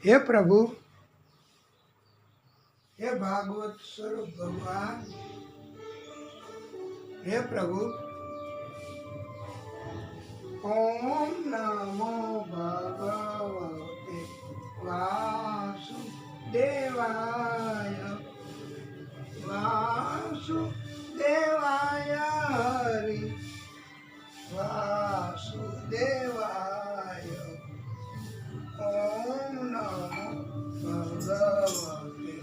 हे प्रभु, हे भागवत स्वरूप भगवान, हे प्रभु, ओम नमो भगवते वासुदेवाय, वासुदेवाय हरि वासुदेवाय। ओम नमो भगवते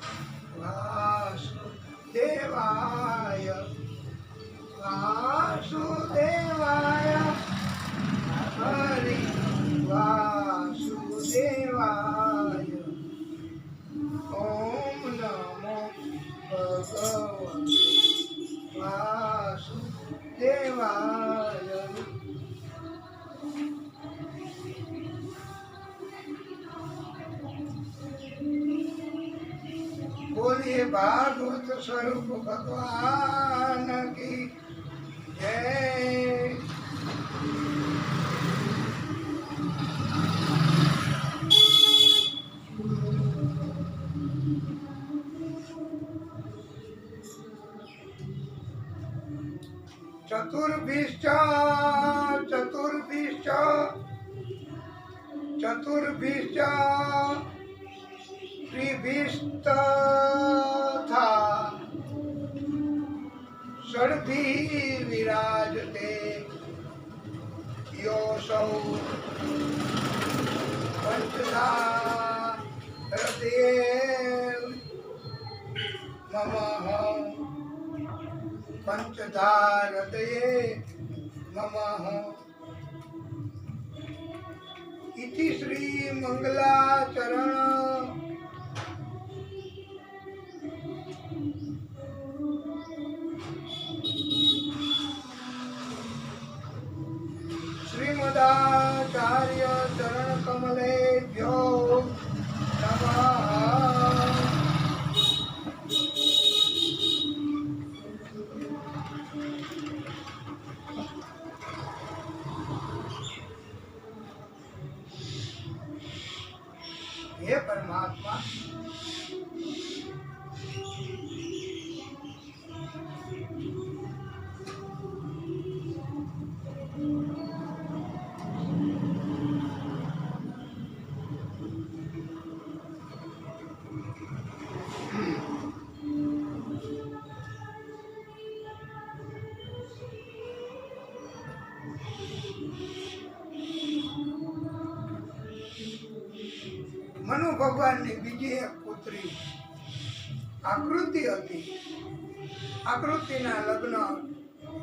वासुदेवाय, वासुदेवाय हरि वासुदेवाय। ओम नमो भगवते वासुदेवाय। बोलिए भागवत स्वरूप भगवान की जय। चतुर्भिश्च चतुर्भिश्च चतुर्भिश्च त्रिभिस्तथा षड्भिः विराजते योऽसौ पंचधा हृदये नमः, पंचधा हृदये नमः। इति श्री मंगलाचरण श्रीमदाचार्य चरण कमलेभ्यो नमः। हे परमात्मा, મનુ ભગવાનની બીજી એક પુત્રી આકૃતિ હતી. આકૃતિના લગ્ન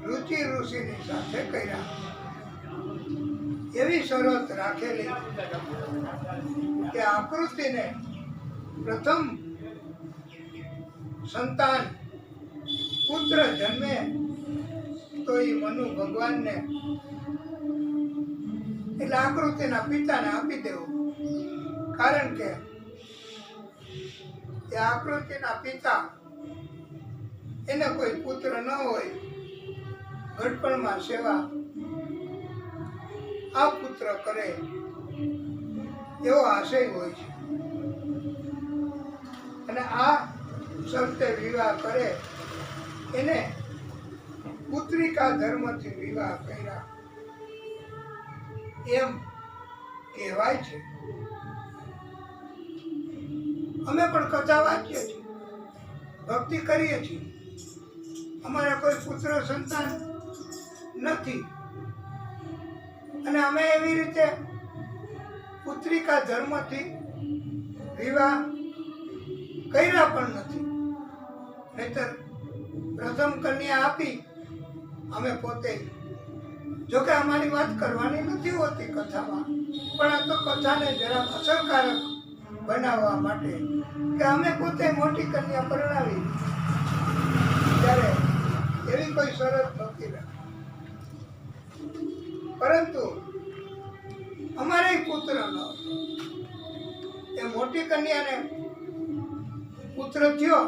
રુચિ ઋષિની સાથે કર્યા. એવી શરત રાખેલી કે આકૃતિને પ્રથમ સંતાન પુત્ર જન્મે તો એ મનુ ભગવાનને એટલે આકૃતિના પિતાને આપી દેવું. કારણ કે એ આકૃતિના પિતા એને કોઈ પુત્ર ન હોય, ઘટપણમાં સેવા આ પુત્ર કરે એવો આશય હોય છે. અને આ શરતે વિવાહ કરે એને પુત્રિકા ધર્મથી વિવાહ કર્યા એમ કહેવાય છે. અમે પણ કથા વાંચીએ છીએ, ભક્તિ કરીએ છીએ. અમારે કોઈ પુત્ર સંતાન નથી અને અમે એવી રીતે પુત્રિકા ધર્મથી વિવાહ કર્યા પણ નથી. નહીતર પ્રથમ કન્યા આપી અમે પોતે, જોકે અમારી વાત કરવાની નથી હોતી કથામાં, પણ આ તો કથાને જરા અસરકારક બનાવવા માટે કે અમે પોતે મોટી કન્યા પરણાવી ત્યારે એવી કોઈ શરત નહોતી રાખી. પરંતુ અમારે પુત્ર ન એ મોટી કન્યાને પુત્ર થયો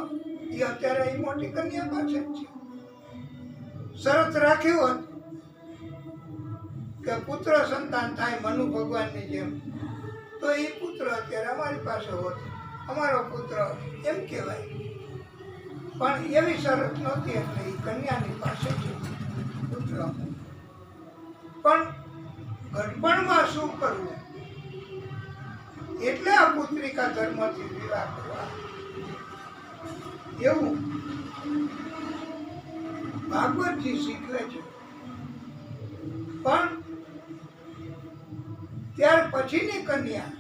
એ અત્યારે એ મોટી કન્યા પાસે જ છે. શરત રાખ્યું હતું કે પુત્ર સંતાન થાય મનુ ભગવાનની જેમ, તો એ પુત્ર અત્યારે અમારી પાસે હોત, અમારો પુત્ર એમ કહેવાય. પણ એવી શરત નહોતી એટલે એ કન્યાની પાસે છે પુત્ર. પણ ગઢપણમાં શું કરવું એટલે આ પુત્રિકા ધર્મથી વિવાહ કરવા એવું ભાગવતજી શીખવે છે. પણ ત્યાર પછીની કન્યા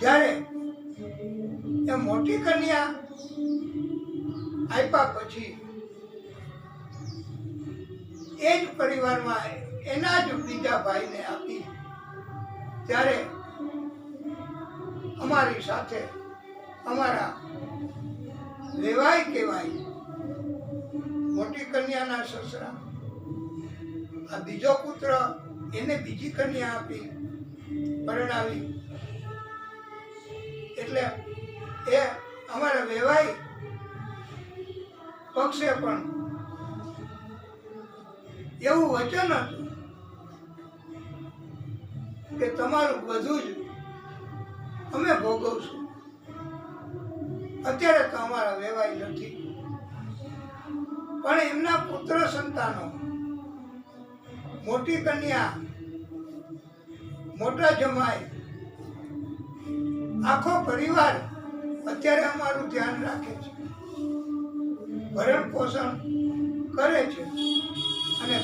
જ્યારે એ મોટી કન્યા આપ્યા પછી એ જ પરિવારમાં એના જ બીજા ભાઈને આપી ત્યારે અમારી સાથે અમારા લેવાય કહેવાય મોટી કન્યાના સસરા આ બીજો પુત્ર એને બીજી કન્યા આપી પરણાવી એટલે એ અમારા વેવાઈ પક્ષે પણ એવું વચન હતું કે તમારું બધું જ અમે ભોગવશું. અત્યારે તો અમારા વેવાઈ નથી, પણ એમના પુત્ર સંતાનો મોટી કન્યા મોટા જમાઈ આખો પરિવાર અત્યારે અમારું ધ્યાન રાખે છે, ભરણ પોષણ કરે છે અને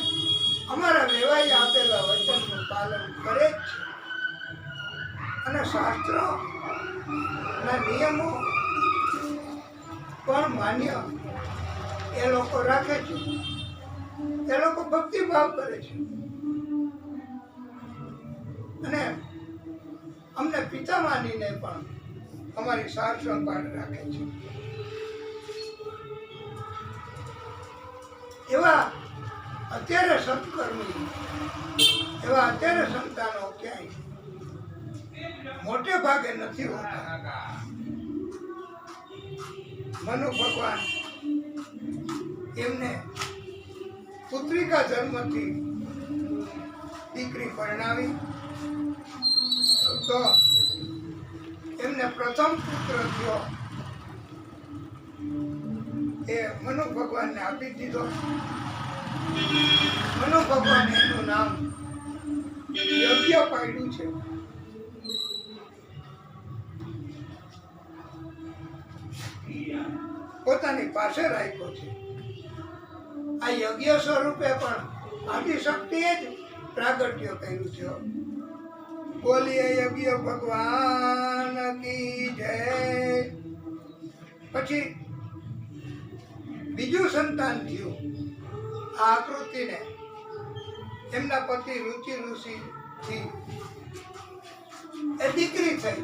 અમારા વેવાઈ આપેલા વચનનું પાલન કરે જ છે અને શાસ્ત્રોના નિયમો પણ માન્ય એ લોકો રાખે છે. એ લોકો ભક્તિભાવ કરે છે અને અમને પિતા માનીને પણ અમારી સાર સંભાળ રાખે છે. એવા અત્યારે સત્કર્મી એવા અત્યારે સંતાનો ક્યાંય મોટે ભાગે નથી હોતા. મનુ ભગવાન એમને પુત્રિકા ધર્મથી દીકરી પરણાવી તો એમને પ્રથમ પુત્ર થયો એ મનુ ભગવાનને આપી દીધો. મનુ ભગવાન એનું નામ યજ્ઞ પાડ્યું છે. પોતાની પાસે રાખ્યો છે. આ યજ્ઞ સ્વરૂપે પણ આદિશક્તિએ જ પ્રાગટ્ય કર્યું છે. બોલીએ યજ્ઞ ભગવાન કી જય. પછી બીજું સંતાન થયું. આ આકૃતિને એમના પતિ રુચિ ઋષિ થી એ દીકરી થઈ,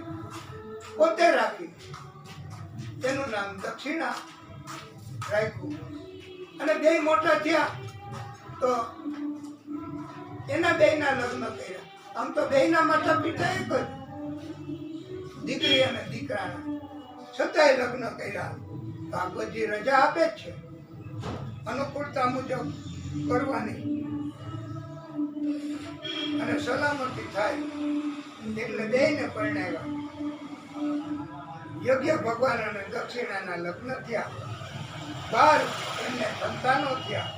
પોતે રાખી. તેનું નામ દક્ષિણા રાખ્યું અને બે મોટા થયા તો એના બેયના લગ્ન કર્યા. આમ તો બેયના માતા પિતા એક જ, દીકરી અને દીકરાના, છતાંય લગ્ન કર્યા. ભાગવતજી રજા આપે જ છે અનુકૂળતા મુજબ કરવાની અને સલામતી થાય એટલે બેયને પરણાવ્યા. યજ્ઞ ભગવાન અને દક્ષિણાના લગ્ન થયા. 12 એમને સંતાનો થયા.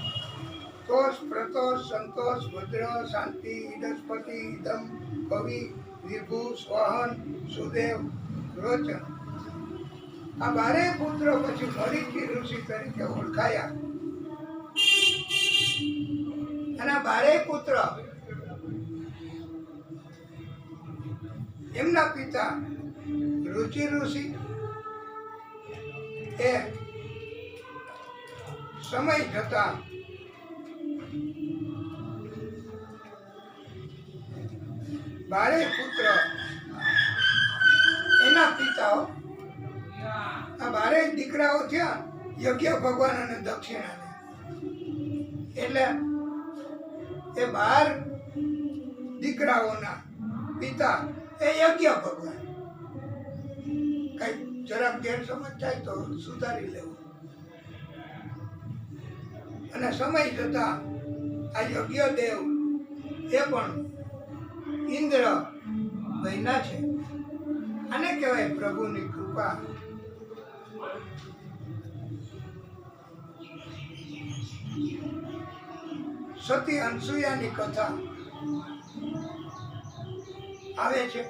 તોષ, પ્રતોષ, સંતોષ, ભદ્ર, શાંતિ, ઈડસ્પતિ, ઇદમ, કવિ, વિભુ, સ્વહન, સુદેવ, રોચન. આ 12 પુત્રો પછી મરીચી ઋષિ તરીકે ઓળખાયા. અને આ 12 પુત્ર એમના પિતા રુચિ ઋષિ એ સમય જતા બારે પુત્ર એના પિતાઓ આ બારે દીકરાઓ થયા યજ્ઞ ભગવાન અને દક્ષિણાને. એટલે એ 12 દીકરાઓના પિતા એ યજ્ઞ ભગવાન. કઈ જરાક ગેરસમજ થાય તો સુધારી લેવું. અને સમય જતા આ યજ્ઞ દેવ એ પણ ઇન્દ્ર બન્યા છે. આને કહેવાય પ્રભુની કૃપા. સતી અનસુયાની કથા આવે છે.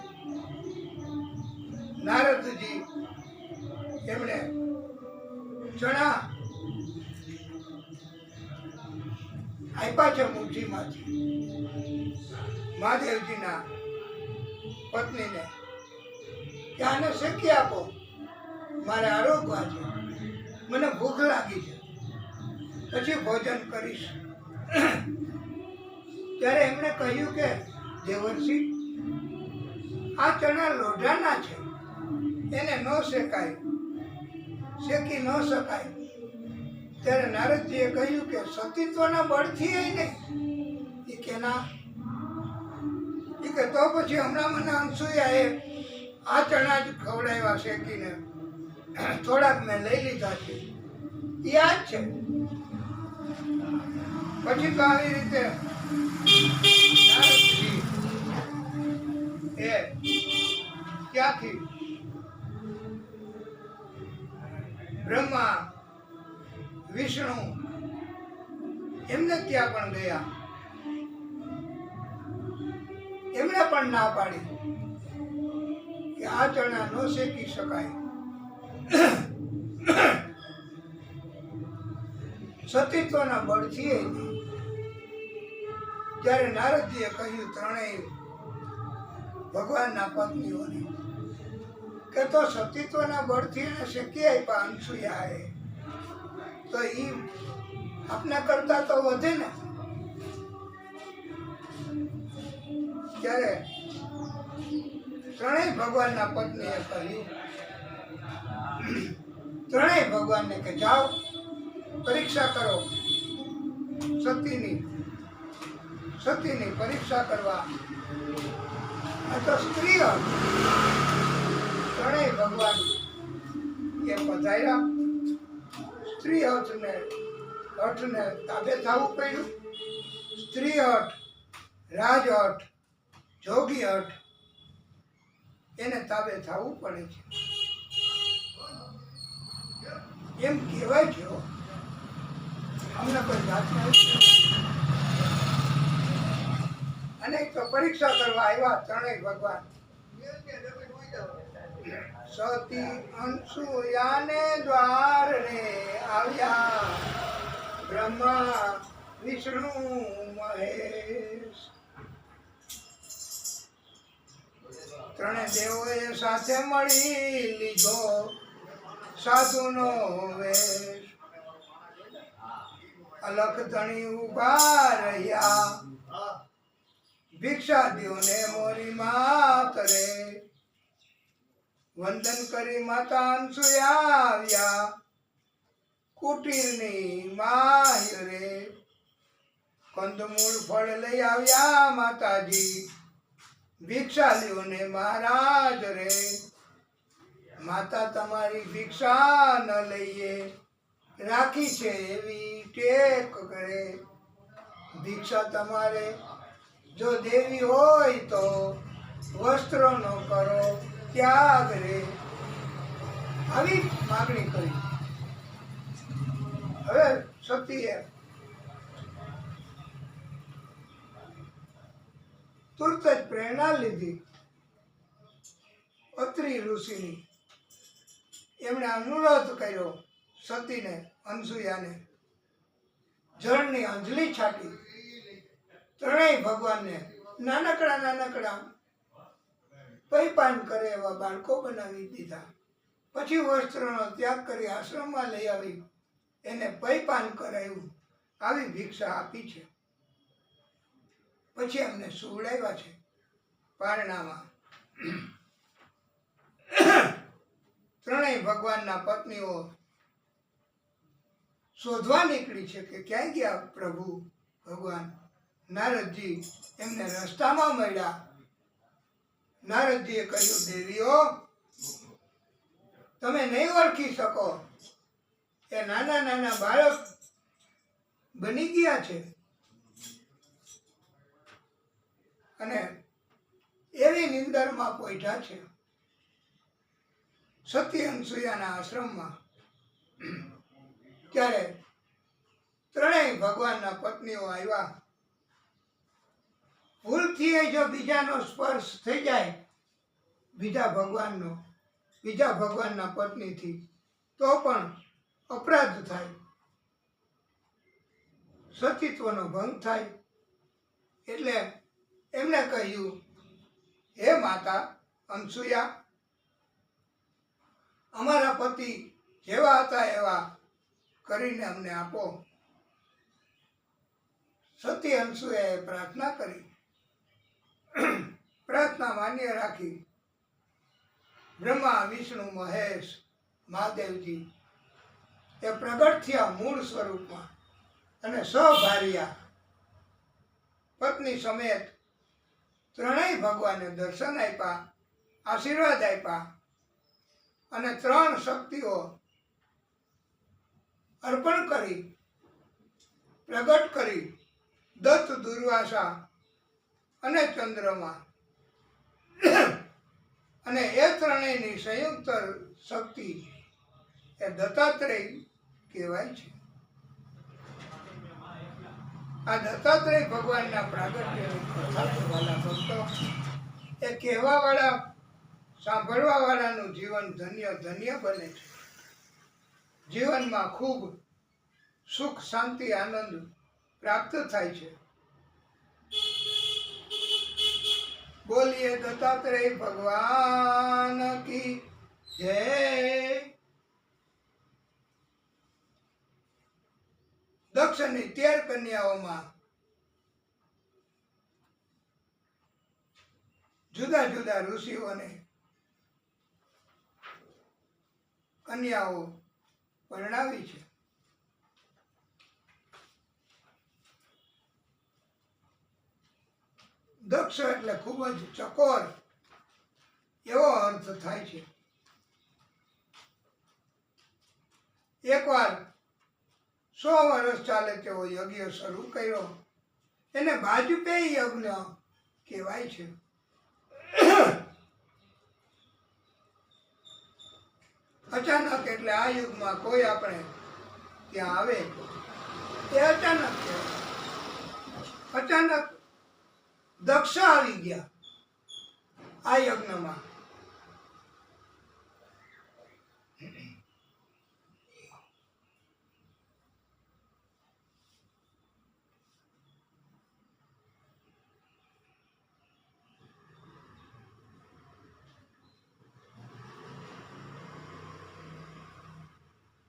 નારદજી એમણે ચણા આપ્યા છે મુઠ્ઠીમાંથી મહાદેવજીના પત્નીને કે આને શેકી આપો, મારે આરોગવા છે, મને ભૂખ લાગી છે, પછી ભોજન કરીશ. ત્યારે એમણે કહ્યું કે દેવર્ષિ, આ ચણા લોઢાના છે, એને ન શેકાય, શેકી ન શકાય. ત્યારે નારદજીએ કહ્યું કે સતીત્વના બળથી એ નહીં. એ કે ના, એ કે તો પછી હમણાં મને અનસુયાએ આ ચણા જ ખવડાવ્યા શેકીને, થોડાક મેં લઈ લીધા છે, યાદ છે. પછી તો આવી રીતે નારદજી એ ત્યાંથી બ્રહ્મા વિષ્ણુ એમને ત્યાં પણ ગયા. એમણે પણ ના પાડી કે આ ચણા ન શેકી શકાય. સતીત્વના બળથી જ્યારે નારદજીએ કહ્યું ત્રણેય ભગવાનના પત્નીઓને કે તો સતીત્વના બળથી એને શેકી આપ્યા અનસુયાએ, તો એ આપના કરતા તો વધે ને. ત્યારે ત્રણેય ભગવાનના પત્નીએ કહ્યું, ત્રણેય ભગવાનને કે જાઓ પરીક્ષા કરો, સતીની પરીક્ષા કરવા. આ તો સ્ત્રીઓ. ત્રણેય ભગવાન એ પધાર્યા. સ્ત્રી હઠને તાબે થવું પડ્યું. સ્ત્રી હઠ, રાજહઠ, જોગી હઠ એને તાબે થવું પડે છે. એમ કહેવાય છે. અમને કોઈ જાત નથી. અને તો પરીક્ષા કરવા આવ્યા ત્રણેય ભગવાન. સતી અનસુયાને દ્વાર રે આવ્યા, બ્રહ્મા વિષ્ણુ મહેશ. ત્રણે દેવોએ સાથે મળી લીધો સાધુનો વેશ. અલખ ધણી ઉભા રહ્યા, ભિક્ષા દ્યોને મોરી માત રે. વંદન કરી માતા અનસુયા આવ્યા, કુટીરની માય રે. કંદમૂળ ફળ લઈ આવ્યા માતાજી, ભિક્ષા લ્યો ને મહારાજ રે. માતા તમારી ભિક્ષા ન લઈએ, રાખી છે એવી ટેક કરે. ભિક્ષા તમારે જો દેવી હોય તો વસ્ત્રો નો કરો ત્યાગ રે. આવી માગણી કરી. હવે સતીએ તુરત જ પ્રેરણા લીધી અત્રિ ઋષિની. એમણે અનુરોધ કર્યો સતીને, અનસુયાને. જળની અંજલિ છાટી. ત્રણેય ભગવાનને નાનકડા પૈપાન કરે એવા બાળકો બનાવી દીધા. પછી વસ્ત્રનો ત્યાગ કરી આશ્રમમાં લઈ આવી એને પૈપાન કરાયું. આવી ભિક્ષા આપી છે. પછી એમને સુવડાવ્યા છે પારણામાં. ત્રણેય ભગવાનના પત્નીઓ શોધવા નીકળી છે કે ક્યાં ગયા પ્રભુ ભગવાન. નારદજી એમને રસ્તામાં મળ્યા. નારદજીએ કહ્યું, દેવીઓ તમે નહીં ઓળખી શકો, એ નાના બાળક બની ગયા છે. અને એવી નિંદરમાં પોઢ્યા છે. સતી અનસૂયાના આશ્રમમાં ત્યારે ત્રણેય ભગવાનના પત્નીઓ આવ્યા. ભૂલથી જો બીજાનો સ્પર્શ થઈ જાય બીજા ભગવાનના પત્નીથી તો પણ અપરાધ થાય, સતીત્વનો ભંગ થાય. એટલે એમણે કહ્યું, હે માતા અનસૂયા, અમારા પતિ જેવા હતા એવા કરીને અમને આપો. સતી અનસૂયાએ પ્રાર્થના કરી. પ્રાર્થના માન્ય રાખી બ્રહ્મા વિષ્ણુ મહેશ મહાદેવજી એ પ્રગટ થયા મૂળ સ્વરૂપમાં અને સભાર્યા પત્ની સમેત ત્રણેય ભગવાને દર્શન આપ્યા, આશીર્વાદ આપ્યા અને ત્રણ શક્તિઓ અર્પણ કરી, પ્રગટ કરી દત્ત, દુર્વાસા અને ચંદ્રમા. અને એ ત્રણેયની સંયુક્ત શક્તિ એ દત્તાત્રેય કહેવાય છે. આ દત્તાત્રેય ભગવાનના પ્રાગટ્યની કથા કરવાના ભક્તો એ કહેવાવાળા, સાંભળવાવાળાનું જીવન ધન્ય ધન્ય બને છે. જીવનમાં ખૂબ સુખ, શાંતિ, આનંદ પ્રાપ્ત થાય છે. બોલીએ દત્તાત્રેય ભગવાન કી જય. દક્ષની 13 કન્યાઓમાં જુદા જુદા ઋષિઓને કન્યાઓ પરણાવી છે. દક્ષ એટલે ખૂબ જ ચકોર એવો અર્થ થાય છે. એકવાર 100 વર્ષ ચાલે તેવો યજ્ઞ શરૂ કર્યો. એને વાજપેયી યજ્ઞ કહેવાય છે. અચાનક એટલે આ યુગમાં કોઈ આપણે ત્યાં આવે એ અચાનક કહેવાય. અચાનક દક્ષ આવી ગયા આ યજ્ઞમાં.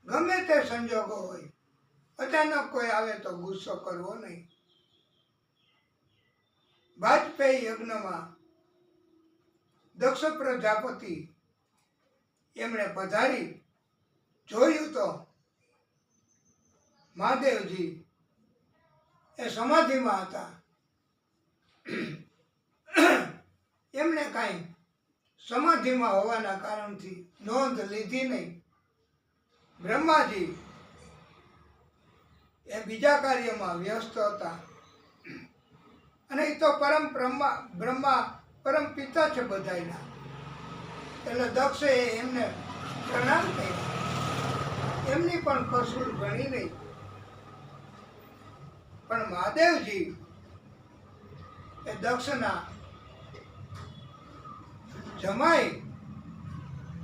ગમે તે સંજોગો હોય, અચાનક કોઈ આવે તો ગુસ્સો કરવો નહીં. વાજપેયી યજ્ઞમાં દક્ષ પ્રજાપતિ એમણે પધારી જોયું તો મહાદેવજી એ સમાધિમાં હતા. એમણે કાંઈ સમાધિમાં હોવાના કારણથી નોંધ લીધી નહીં. બ્રહ્માજી એ બીજા કાર્યમાં વ્યસ્ત હતા અને એ તો બ્રહ્મા પરમ પિતા છે બધાયના. એટલે દક્ષે એમને પ્રણામ કર્યા. એમની પણ કસૂર ગણી નહીં. પણ મહાદેવજી એ દક્ષના જમાઈ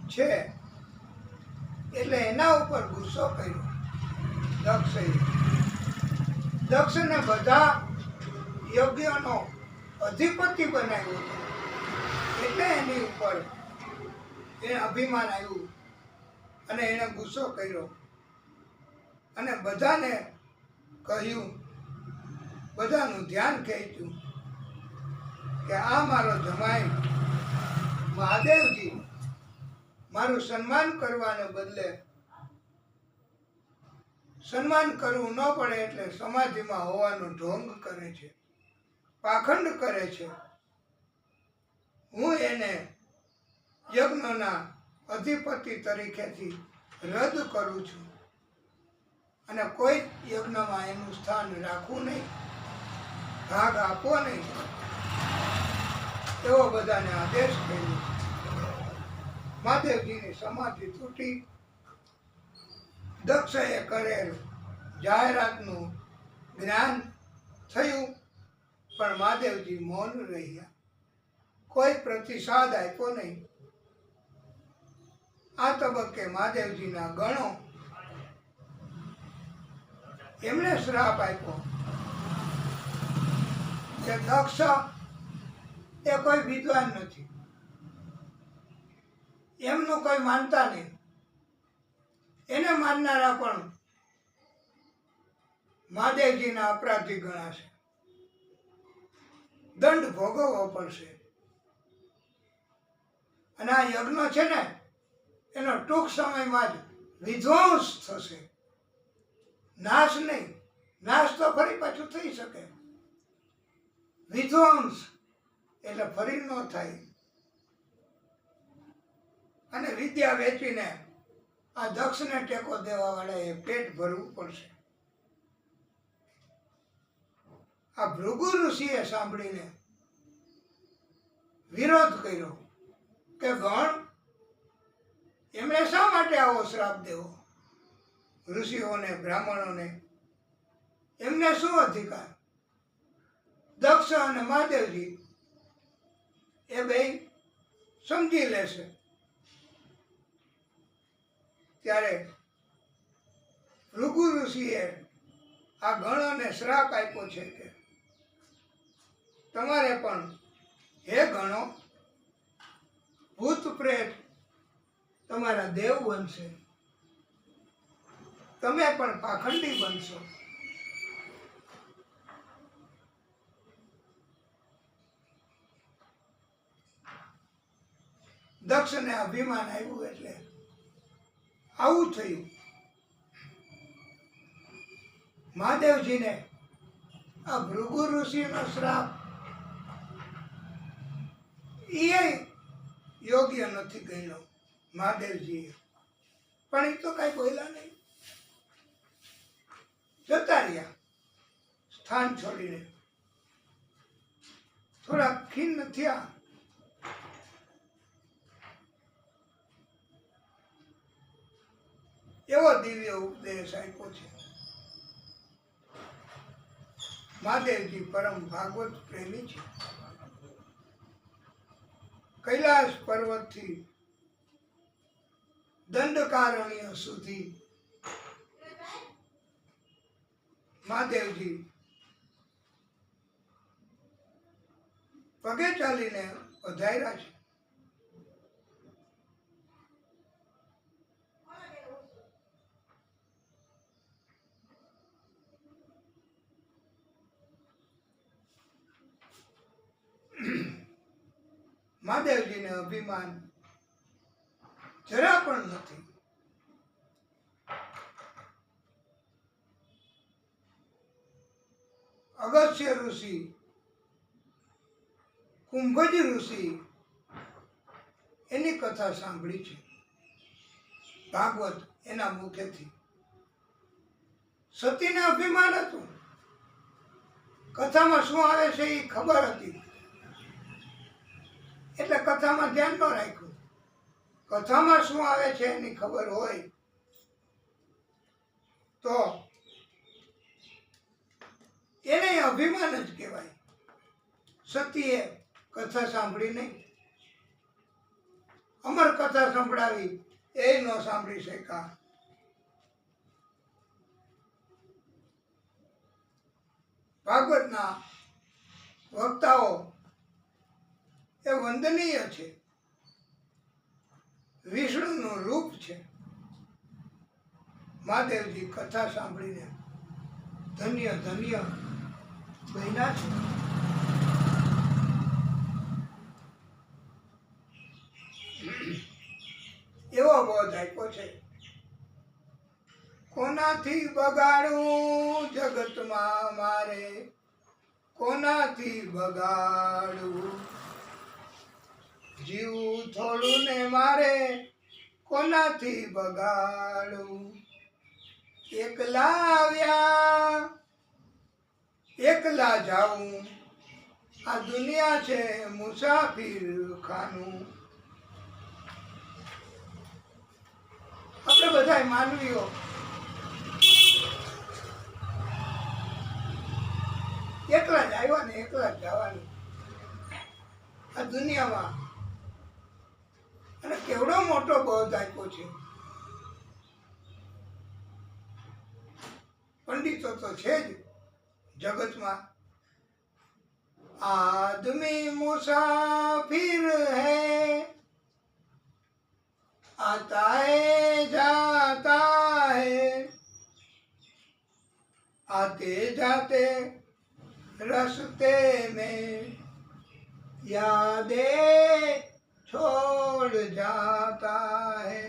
છે એટલે એના ઉપર ગુસ્સો કર્યો દક્ષે. દક્ષને બધા યજ્ઞનો અધિપતિ બનાવ્યો એટલે એની ઉપર એને અભિમાન આવ્યું અને એને ગુસ્સો કર્યો અને બધાને કહ્યું, બધાનું ધ્યાન ખેંચ્યું કે આ મારો જમાઈ મહાદેવજી મારું સન્માન કરવાને બદલે સન્માન કરવું ન પડે એટલે સમાધિમાં હોવાનો ઢોંગ કરે છે, પાખંડ કરે છે. હું એને યજ્ઞના અધિપતિ તરીકેથી રદ કરું છું અને કોઈ યજ્ઞમાં એનું સ્થાન રાખવું નહીં, ભાગ આપવો નહીં. એવો બધાને આદેશ કર્યો. મહાદેવજીની સમાધિ તૂટી. દક્ષએ કરેલ જાહેરાતનું જ્ઞાન થયું, પણ મહાદેવજી મૌન રહ્યા. કોઈ પ્રતિસાદ આપ્યો નહીં. આ તબક્કે મહાદેવજીના ગણો એમણે શ્રાપ આપ્યો કે દક્ષ એ કોઈ વિદ્વાન નથી, એમનું કોઈ માનતા નહીં. એને માનનારા પણ મહાદેવજીના અપરાધી ગણાશે, દંડ ભોગવવો પડશે. અને આ યજ્ઞ છે ને એનો ટૂંક સમયમાં જ વિધ્વંસ થશે, નાશ નહીં. નાશ તો ફરી પાછું થઈ શકે, વિધ્વંસ એટલે ફરી ન થાય. અને વિદ્યા વેચીને આ દક્ષને ટેકો દેવા વાળાએ પેટ ભરવું પડશે. આ ભૃગુ ઋષિએ સાંભળીને વિરોધ કર્યો કે ગણ એમણે શા માટે આવો શ્રાપ દેવો? ઋષિઓને, બ્રાહ્મણોને એમને શું અધિકાર? દક્ષ અને મહાદેવજી એ બે સમજી લેશે. ત્યારે ભૃગુ ઋષિએ આ ગણોને શ્રાપ આપ્યો છે કે તમારે પણ, હે ગણો, ભૂત પ્રેત તમારા દેવ બનશે, તમે પણ પાખંડી બનશો. દક્ષને અભિમાન આવ્યું એટલે આવું થયું. મહાદેવજીને આ ભૃગુ ઋષિનો શ્રાપ એ યોગ્ય નથી ગણ્યો મહાદેવજીએ, પણ એ તો કઈ બોલ્યા નહીં, જતા રહ્યા સ્થાન છોડીને. થોડા ખિન્ન થયા. એવો દિવ્ય ઉપદેશ આપ્યો છે. મહાદેવજી પરમ ભાગવત પ્રેમી છે. કૈલાસ પર્વતથી દંડકારણ્ય સુધી મહાદેવજી પગે ચાલીને પધાર્યા છે. મહાદેવજીને અભિમાન જરા પણ નથી. અગસ્ત્ય ઋષિ, કુંભજ ઋષિ એની કથા સાંભળી છે ભાગવત એના મુખેથી. સતીને અભિમાન હતું, કથામાં શું આવે છે એ ખબર હતી એટલે કથામાં ધ્યાન ન રાખ્યું. કથામાં શું આવે છે એની ખબર હોય તો એને અભિમાન જ કહેવાય. સતીએ કથા સાંભળી નહીં, અમર કથા સંભળાવી એ ન સાંભળી શક્યા. ભાગવતના વક્તાઓ એ વંદનીય છે, વિષ્ણુનું રૂપ છે. મહાદેવજી કથા સાંભળીને ધન્ય ધન્ય બન્યા છે. એવો બોધ આપ્યો છે, કોનાથી બગાડું જગતમાં મારે, કોનાથી બગાડું જીવું થોડું ને મારે, કોનાથી બગાડું. એકલા આવ્યા એકલા જાઉં, આ દુનિયા છે મુસાફિર ખાનું. આપણે બધા માનવીઓ એકલા જ આવ્યા ને એકલા જ જવાનું આ દુનિયામાં. અને કેવડો મોટો બોધ આપ્યો છે. પંડિતો તો છે જ જગતમાં. आदमी मुसाफिर है, आता है जाता है, आते जाते रास्ते में यादें छोड़ जाता है.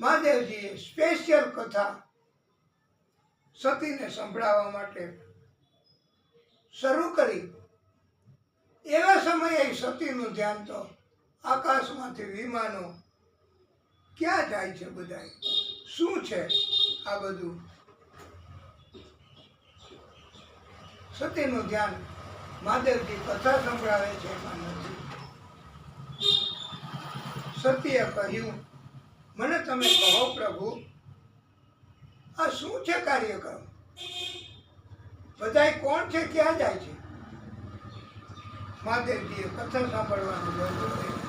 મહાદેવજીએ સ્પેશિયલ કથા સતીને સંભળાવવા માટે શરૂ કરી. એવા સમયે સતીનું ધ્યાન તો આકાશમાંથી વિમાનો ક્યાં જાય છે, બધા શું છે આ બધું. સતીનું ધ્યાન મહાદેવજી કથા સંભળાવે છે એમાં નથી. સતીએ કહ્યું, મને તમે કહો પ્રભુ, આ શું છે કાર્યક્રમ? બધાય કોણ છે, ક્યાં જાય છે? મહાદેવજીએ કથા સાંભળવાનું બંધ કર્યું.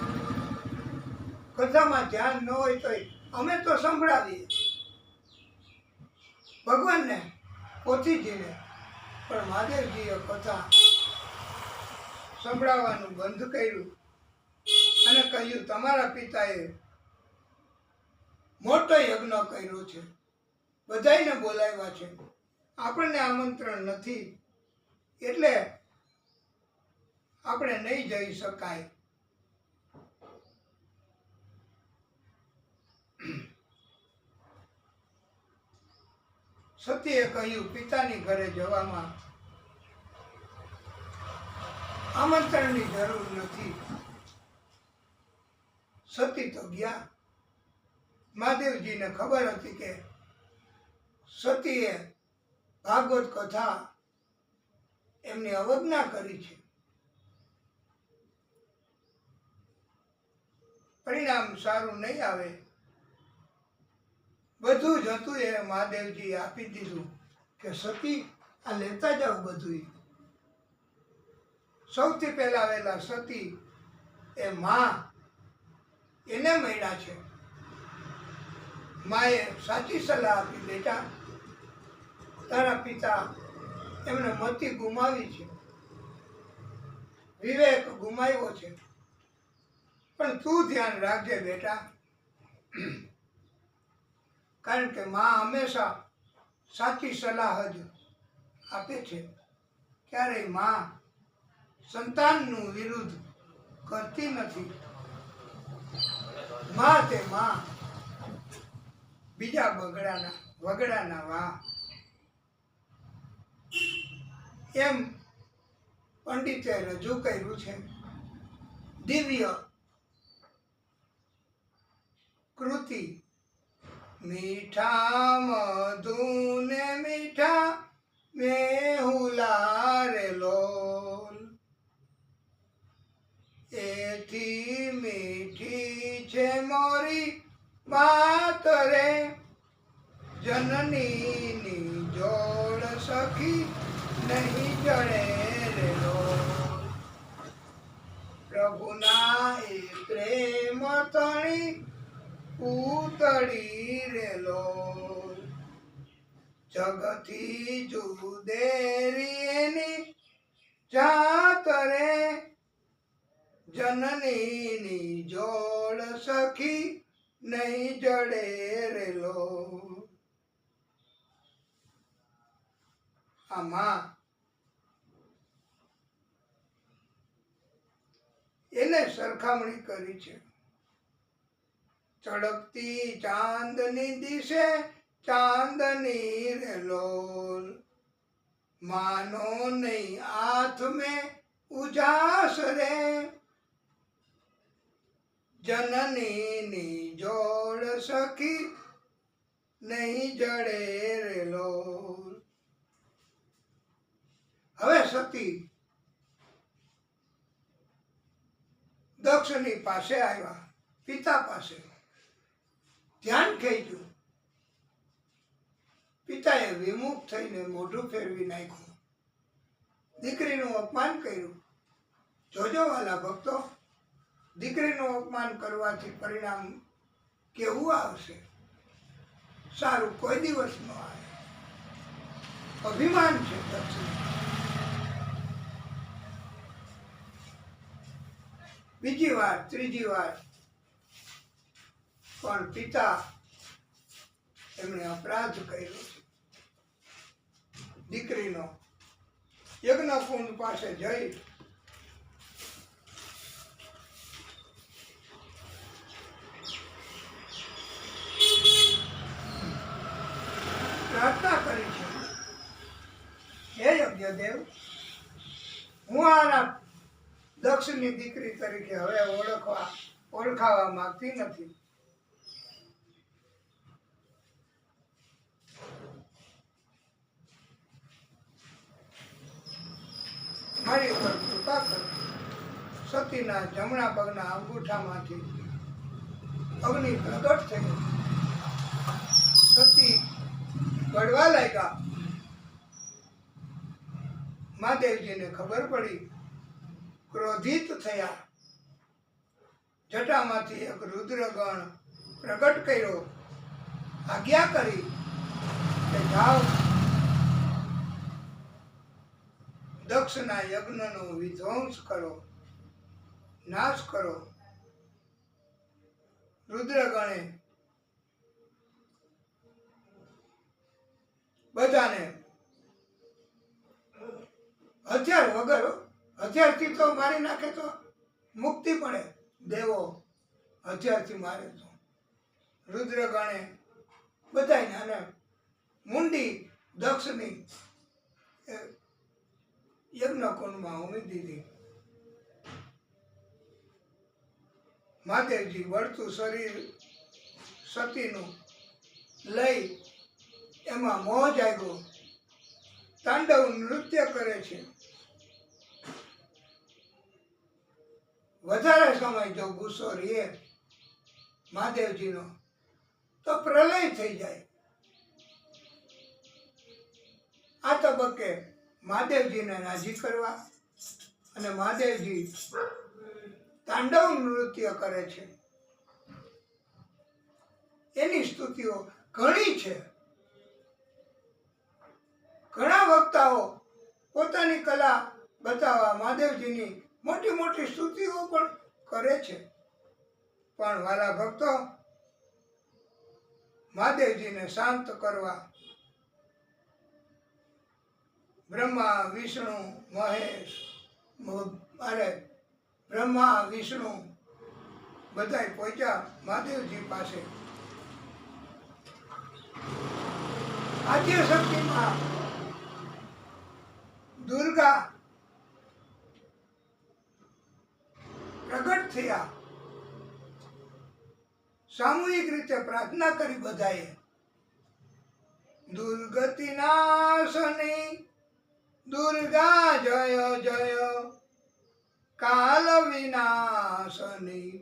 કથામાં ધ્યાન ન હોય તો અમે તો સંભળાવીએ ભગવાનને, પોથીજીને, પણ મહાદેવજીએ કથા સંભળાવવાનું બંધ કર્યું અને કહ્યું, તમારા પિતાએ મોટો યજ્ઞ કર્યો છે, બધાયને બોલાવ્યા છે, આપણને આમંત્રણ નથી, એટલે આપણે નહીં જઈ શકાય. સતીએ કહ્યું, પિતાની ઘરે જવામાં આમંત્રણની જરૂર નથી. સતી તો ગયા. મહાદેવજીને ખબર હતી કે સતીએ ભાગવત કથા એમની અવજ્ઞા કરી છે. પરિણામ સારું નહીં આવે. બધું જ હતું એ મહાદેવજી આપી દીધું કે સતી આ લેતા જાઓ બધું. સૌથી પહેલા વહેલા સતી એ માં એને મળ્યા છે. માએ સાચી સલાહ આપી, બેટા તારા પિતા એમને મતિ ગુમાવી છે, વિવેક ગુમાવ્યો છે, પણ તું ધ્યાન રાખજે બેટા. કારણ કે માં હંમેશા સાચી સલાહ જ આપે છે. ક્યારેય માં સંતાનનું વિરુદ્ધ કરતી નથી. માં તે માં, બીજા વગડાના વાહ. એમ પંડિતે રજૂ કર્યું છે. દિવ્ય કૃતિ. મીઠા મધુને મીઠા મેહુલા રે લોલ, એથી મીઠી છે મોરી વાત રે, જનનીની જોડ સખી નહીં જડે રે લોલ. પ્રભુના એ પ્રેમ તણી પૂતળી રે લોલ, જગથી જુદેરી એની જાત રે, જનનીની જોડ સખી નહીં જડે રે લોલ. આ માં એને સરખામણી કરી છે. ચળકતી ચાંદની દિશે ચાંદની રે લોલ, માનો નહીં હાથ में ઉજાસ રે, જનનીની જોડ સખી નહીં જડે રેલો. હવે સતી દક્ષની પાસે આવ્યા, પિતા પાસે. ધ્યાન થઈ ગયું. પિતાએ વિમુખ થઈને મોઢું ફેરવી નાખ્યું, દીકરીનું અપમાન કર્યું. જોજો વાલા ભક્તો, દીકરીનું અપમાન કરવાથી પરિણામ કેવું આવશે? સારું કોઈ દિવસ ન આવે. અભિમાન છે દક્ષિણ. બીજી વાર, ત્રીજી વાર પણ પિતા એમણે અપરાધ કર્યો છે. દીકરીનો યજ્ઞકુંડ પાસે જઈ પ્રાર્થના કરી છે, હે યજ્ઞદેવ, હું આના દક્ષની દીકરી તરીકે હવે ઓળખાવા માંગતી નથી. મારી ઉપર કૃપા કરો. સતીના જમણા પગના અંગૂઠામાંથી અગ્નિ પ્રગટ થયો. સતી બળવા લાગ્યા. મહાદેવજીને ખબર પડી, ક્રોધિત થયા. જટામાંથી એક રુદ્રગણ પ્રગટ કર્યો, આજ્ઞા કરી કે જાઓ, દક્ષના યજ્ઞનો વિધ્વંસ કરો, નાશ કરો. રુદ્રગણે બધાને હથિયાર વગર, હથિયારથી તો મારી નાખે તો મુક્તિ પડે, દેવો હથિયારથી મારે તો. રુદ્રગણે બધાને અને મુંડી દક્ષની યજ્ઞકુંડમાં ઉમી દીધી. મહાદેવજી વળતું શરીર સતીનું લઈ એમાં મોહ જાગ્યો, તાંડવ નૃત્ય કરે છે. વધારે સમય જો ગુસ્સો રહે મહાદેવજીનો તો પ્રલય થઈ જાય. આ તબક્કે મહાદેવજીને રાજી કરવા અને મહાદેવજી તાંડવ નૃત્ય કરે છે. એની સ્તુતિઓ ઘણી છે. ઘણા વક્તાઓ પોતાની કલા બતાવવા મહાદેવજીની મોટી મોટી સ્તુતિઓ પણ કરે છે. પણ વાલા ભક્તો, મહાદેવજીને શાંત કરવા બ્રહ્મા વિષ્ણુ મહેશ બ્રહ્મા વિષ્ણુ બધાય પહોંચ્યા મહાદેવજી પાસે. આદ્ય શક્તિમાં દુર્ગા પ્રગટ થયા. સામૂહિક રીતે પ્રાર્થના કરી બધાએ, દુર્ગતિ નાશની દુર્ગા જય જય, કાલ વિનાશની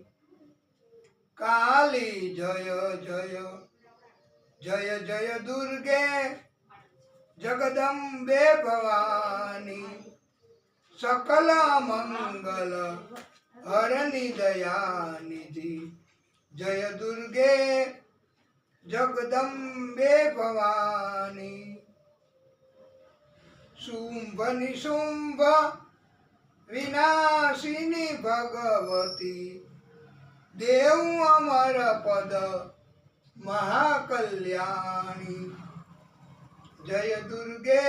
કાલી જય જય, જય જય દુર્ગે જગદંબે ભવાની, સકલ મંગલ હરની દયાનિધિ. જય દુર્ગે જગદંબે ભવાની, શુંભ નિશુંભ વિનાશિની ભગવતી, દેવ અમર પદ મહાકલ્યાણી. જય દુર્ગે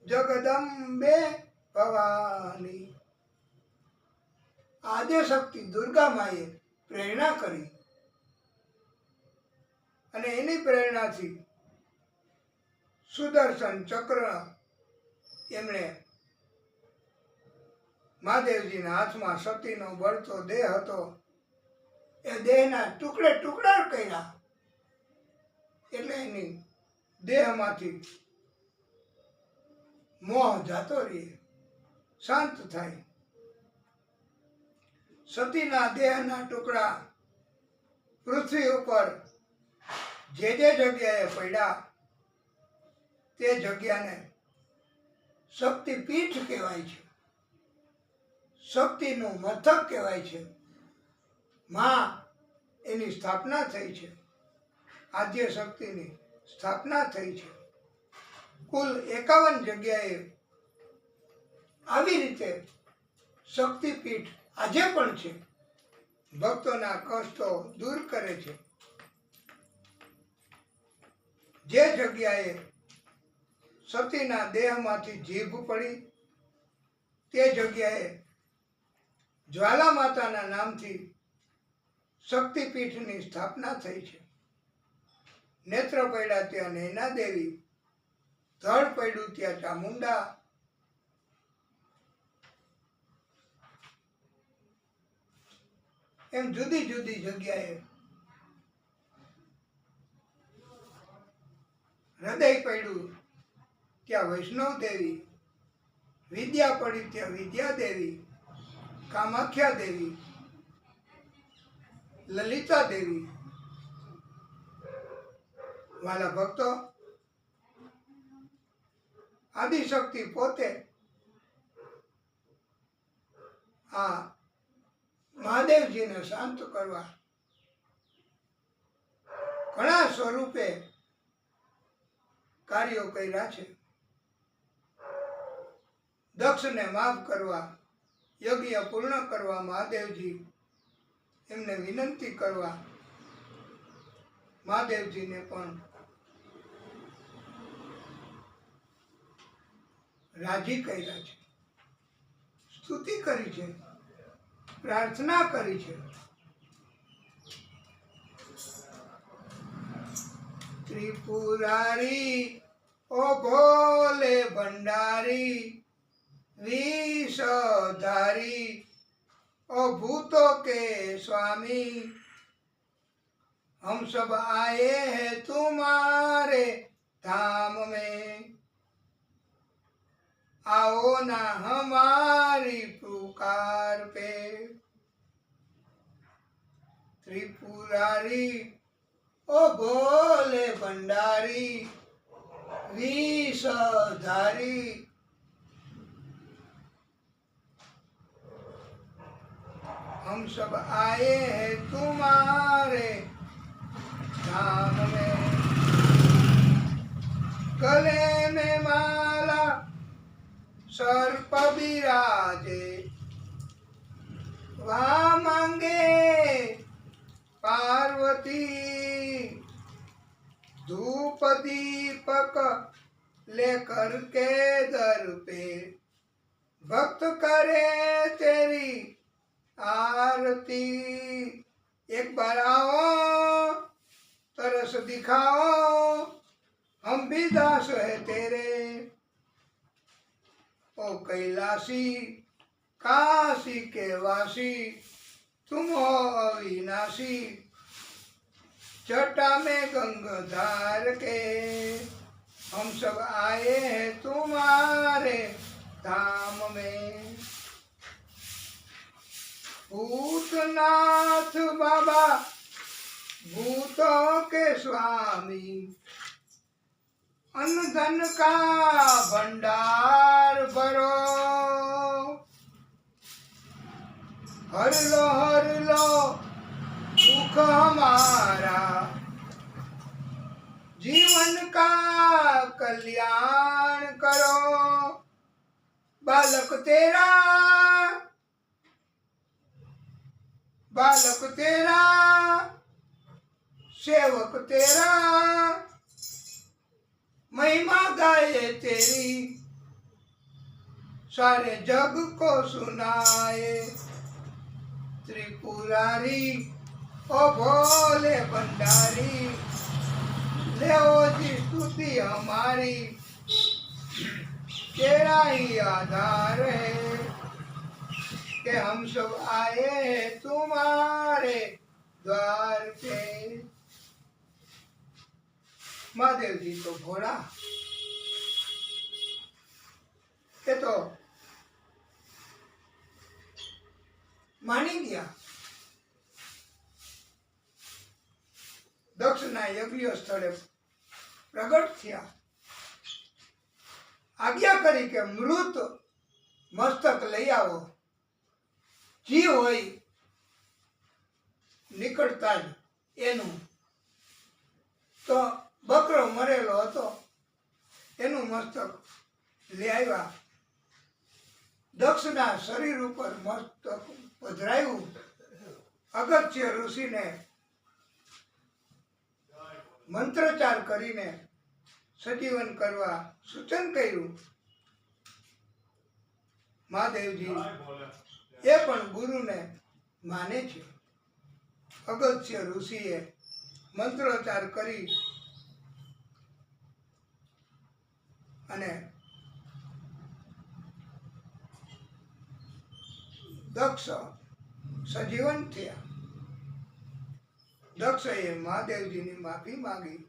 જગદંબે ભવાની. આદ્યશક્તિ દુર્ગા માએ પ્રેરણા કરી અને એની પ્રેરણાથી સુદર્શન ચક્ર એમણે મહાદેવજીના હાથમાં સતીનો બળતો દેહ હતો એ દેહના ટુકડે ટુકડા કર્યા એટલે એની દેહમાંથી મોહ જાતો રહે, શાંત થાય. સતીના દેહના ટુકડા પૃથ્વી ઉપર જે જગ્યાએ પડ્યા તે જગ્યાને શક્તિપીઠ કહેવાય છે, શક્તિનું મથક કહેવાય છે. માં એની સ્થાપના થઈ છે, આદ્ય શક્તિની સ્થાપના થઈ છે. કુલ 51 જગ્યાએ આવી રીતે શક્તિપીઠ આજે પણ છે. ભક્તોના કષ્ટો દૂર કરે છે. જે જગ્યાએ સતીના દેહમાંથી જીભ પડી તે જગ્યાએ જ્વાલા માતાના નામથી શક્તિપીઠની સ્થાપના થઈ છે. નેત્ર પડ્યા ત્યાં નૈના દેવી, ધડ પડ્યું ત્યાં ચામુંડા, એમ જુદી જુદી જગ્યાએ હૃદય પડ્યું ત્યાં વૈષ્ણવ દેવી, વિદ્યા પડી ત્યાં વિદ્યા દેવી, કામાખ્યા દેવી, લલિતા દેવી. વાલા ભક્તો, આદિશક્તિ પોતે આ મહાદેવજીને શાંત કરવા ઘણા સ્વરૂપે કાર્યો કર્યા છે. દક્ષને માફ કરવા, યજ્ઞ પૂર્ણ કરવા મહાદેવજી એમને વિનંતી કરવા મહાદેવજીને પણ રાજી કર્યા છે, સ્તુતિ કરી છે, પ્રાર્થના કરી છે. ત્રિપુરારી ઓ ભોલે ભંડારી, विषधारी ओ भूतों के स्वामी, हम सब आए हैं तुम्हारे धाम में, आओ ना हमारी पुकार पे. त्रिपुरारी ओ भोले भंडारी, विषधारी, हम सब आए हैं तुम्हारे धाम में. गले में माला सर्प विराजे, वहाँ मांगे पार्वती, धूप दीपक लेकर के दर पे, भक्त करे तेरी आरती. एक बार आओ, तरस दिखाओ, हम भी दास है तेरे. ओ कैलाशी, काशी के वासी, तुम हो अविनाशी, जटा में गंगाधार के, हम सब आए हैं तुम्हारे धाम में. भूतनाथ बाबा, भूतों के स्वामी, अन्न धन का भंडार भरो, हर लो दुख हमारा, जीवन का कल्याण करो. बालक तेरा, बालक तेरा, सेवक तेरा, महिमा गाए तेरी, सारे जग को सुनाए. त्रिपुरारी ओ भोले भंडारी, ले जी स्तुति हमारी, तेरा ही आधार है कि हम सब आए हैं तुम्हारे द्वार पे. મહાદેવજી તો ભોળા, એ તો માની ગયા. દક્ષના યજ્ઞ સ્થળે પ્રગટ થયા, આજ્ઞા કરી કે મૃત મસ્તક લઈ આવો. જીવ હોય નીકળતા જ એનું, તો બકરો મરેલો હતો એનું મસ્તક લઈ આવ્યા. દક્ષના શરીર ઉપર મસ્તક પધરાયું. અગત્ય ઋષિને મંત્રચાર કરીને સજીવન કરવા સૂચન કર્યું. મહાદેવજી એ પણ ગુરુને માને છે. અગત્ય ઋષિએ મંત્રોચ્ચાર કરી અને દક્ષ સજીવન થયા. દક્ષએ મહાદેવજીની માફી માંગી.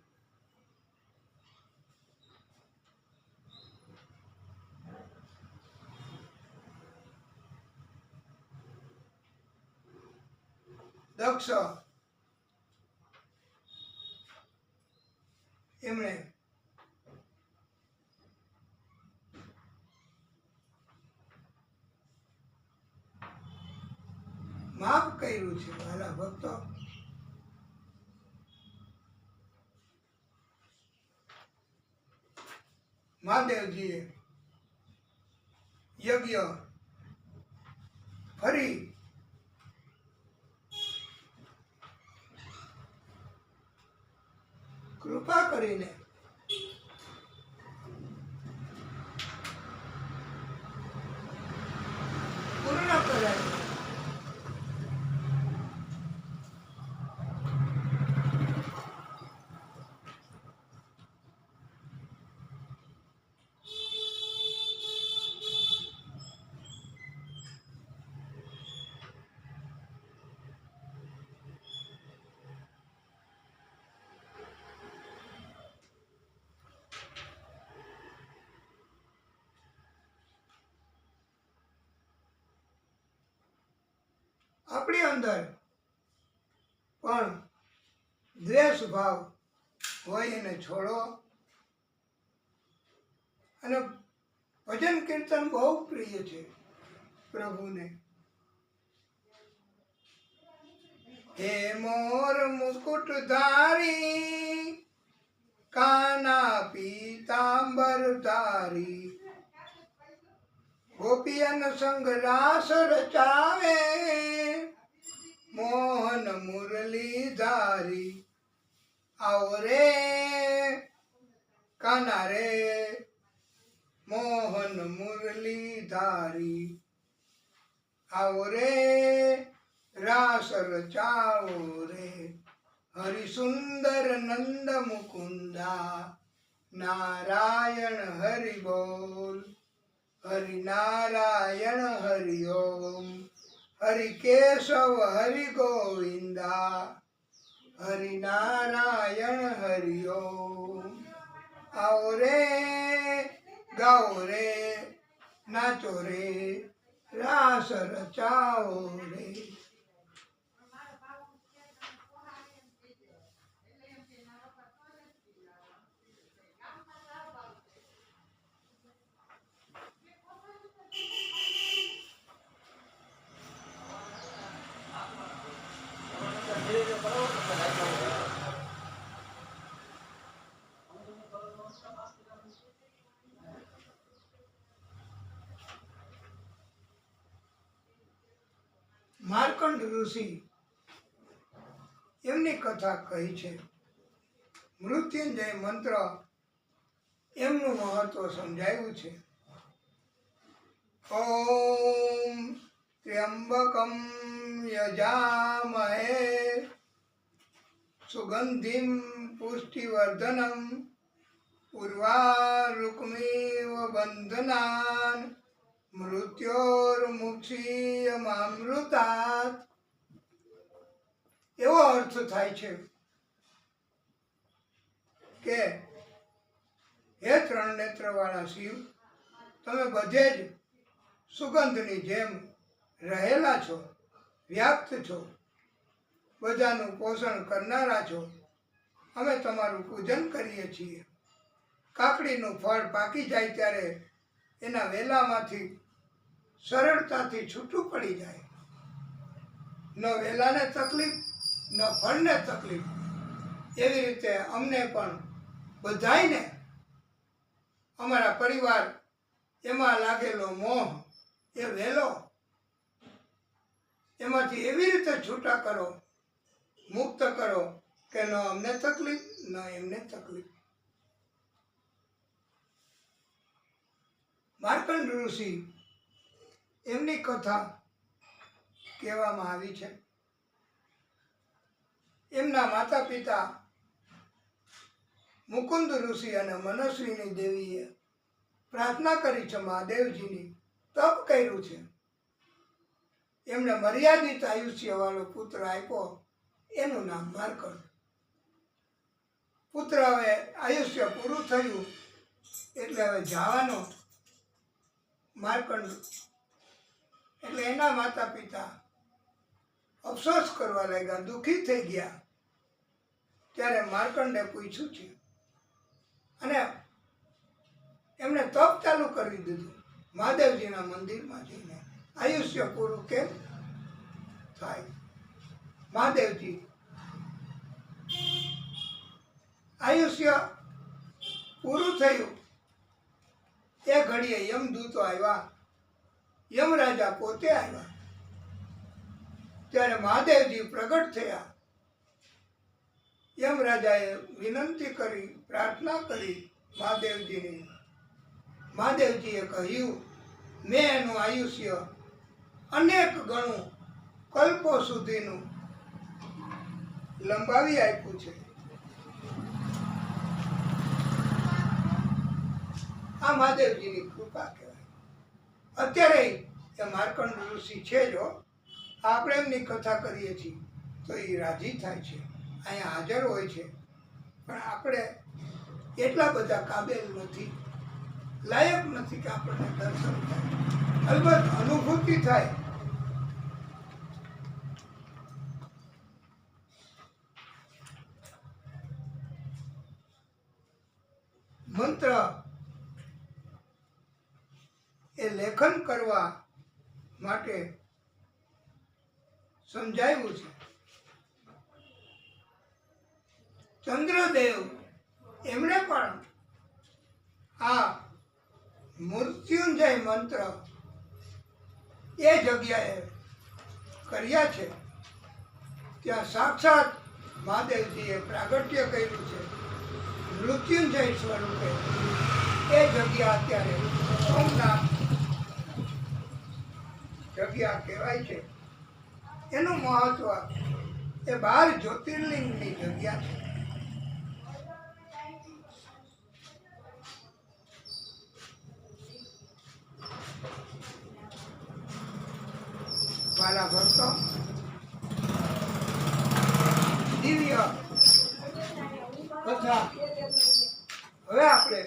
દક્ષ એમણે માફ કર્યું છે. વાલા ભક્તો, મહાદેવજીએ યજ્ઞ ફરી કૃપા કરીને પૂર્ણ કરાયું. આપણી અંદર પણ દ્વેષ ભાવ હોય એને છોડો. અને ભજન કીર્તન બહુ પ્રિય છે પ્રભુને. હે મોર મુકુટ ધારી, કાના પીતાંબર ધારી, ગોપિયન સંગ રાસ રચાવે, મોહન મુરલી ધારી. આવો રે કાના રે, મોહન મુરલી ધારી. આવો રે રાસ રચાવો રે. હરિ સુંદર નંદ મુકુંદા, નારાયણ હરિ બોલ. હરિ નારાયણ હરિ ઓમ. હરિ કેશવ હરિ ગોવિંદા, હરિ નારાયણ હરિ ઓમ. આવો રે ગાઓ રે, નાચો રે, રાસ રચાઓ રે. માર્કંડ ઋષિ એમની કથા કહી છે. મૃત્યુંજય મંત્ર એમનું મહત્વ સમજાયું છે. ઓમ ત્ર્યંબકમ યજામહે, સુગંધિમ પુષ્ટિવર્ધનમ, ઉર્વારુકમિવ બંધનાન, મૃત્યોર્મુક્ષીયમામૃતાત. એવો અર્થ થાય છે કે હે ત્રણ નેત્રવાળા શિવ, તમે બધે જ સુગંધની જેમ રહેલા છો, વ્યાપ્ત છો, બધાનું પોષણ કરનારા છો. અમે તમારું પૂજન કરીએ છીએ. કાકડીનું ફળ પાકી જાય ત્યારે એના વેલામાંથી સરળતાથી છૂટું પડી જાય. ન વેલાને તકલીફ, ન ફળને તકલીફ. એવી રીતે અમને પણ બધાયને અમારા પરિવાર એમાં લાગેલો મોહ, એ વેલો, એમાંથી એવી રીતે છૂટા કરો, મુક્ત કરો કે ન અમને તકલીફ, ન એમને તકલીફ. માર્કંડ ઋષિ, એમની કથા કહેવામાં આવી છે. એમના માતા પિતા મુકુંદ ઋષિ અને મનસ્વીની દેવીએ પ્રાર્થના કરી છે, મહાદેવજીની તપ કર્યું છે. એમને મર્યાદિત આયુષ્ય વાળો પુત્ર આપ્યો, એનું નામ માર્કંડ. પુત્ર હવે આયુષ્ય પૂરું થયું એટલે હવે જવાનો માર્કંડ. એટલે એના માતા પિતા અફસોસ કરવા લાગ્યા, દુઃખી થઈ ગયા. ત્યારે માર્કંડે પૂછ્યું છે અને એમણે તપ ચાલુ કરી દીધું મહાદેવજીના મંદિરમાં જઈને. આયુષ્ય પૂરું કેમ થાય? મહાદેવજી આયુષ્ય પૂરું થયું એ ઘડીએ યમદૂતો આવ્યા, યમરાજા પોતે આવ્યા. ત્યારે મહાદેવજી પ્રગટ થયા. યમરાજાએ વિનંતી કરી, પ્રાર્થના કરી મહાદેવજીની. મહાદેવજીએ કહ્યું, મેં એનું આયુષ્ય અનેક ગણું કલ્પો સુધીનું લંબાવી આપ્યું છે. આ મહાદેવજીની કૃપા કહેવાય. અત્યારે એ માર્કંડ ઋષિ છે. જો આપણે એમની કથા કરીએ છીએ તો એ રાજી થાય છે, અહીંયા હાજર હોય છે. પણ આપણે એટલા બધા કાબેલ નથી, લાયક નથી કે આપણને દર્શન થાય. અલબત્ત અનુભૂતિ થાય. મંત્ર એ લેખન કરવા માટે સમજાવ્યું છે. ચંદ્રદેવ એમણે પણ આ મૃત્યુંજય મંત્ર એ જગ્યાએ કર્યા છે. ત્યાં સાક્ષાત મહાદેવજીએ પ્રાગટ્ય કર્યું છે મૃત્યુંજય સ્વરૂપે. એ જગ્યા અત્યારે સોમનાથ જગ્યા કહેવાય છે. એનું મહત્વ એ 12 જ્યોતિર્લિંગની જગ્યા છે. મારા ભક્તો, દિવ્ય કથા હવે આપણે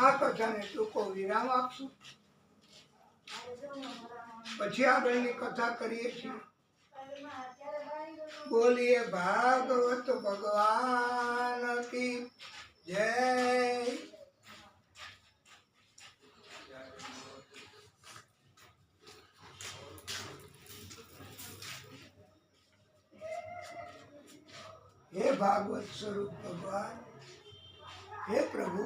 આ કથાને ટૂંકો વિરામ આપશું. પછી આગળની કથા કરીએ છીએ. બોલીએ ભાગવત ભગવાન કી જય. हे भागवत स्वरूप भगवान, हे प्रभु,